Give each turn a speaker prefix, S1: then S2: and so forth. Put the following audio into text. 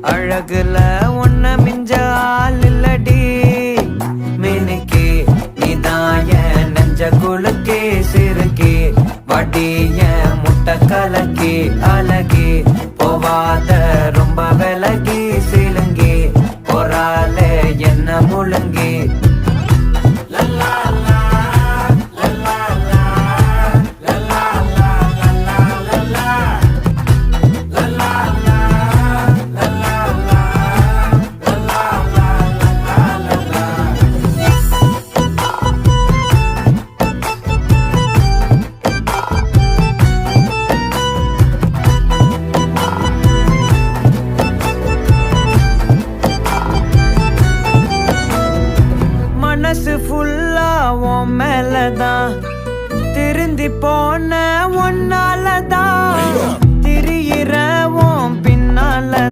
S1: அழகுல ஒன்ன மிஞ்ச ஆள் இல்லடி மினுக்கி நீதான் என் நெஞ்ச குலுக்கி சிறுக்கி வடிய முட்டை கலக்கி அழகி போவாத ரொம்ப விலகி சிலுங்கி போறாலே என்ன முழுங்கி மனசு ஃபுல்லா உன் மேலதான் திருந்தி போன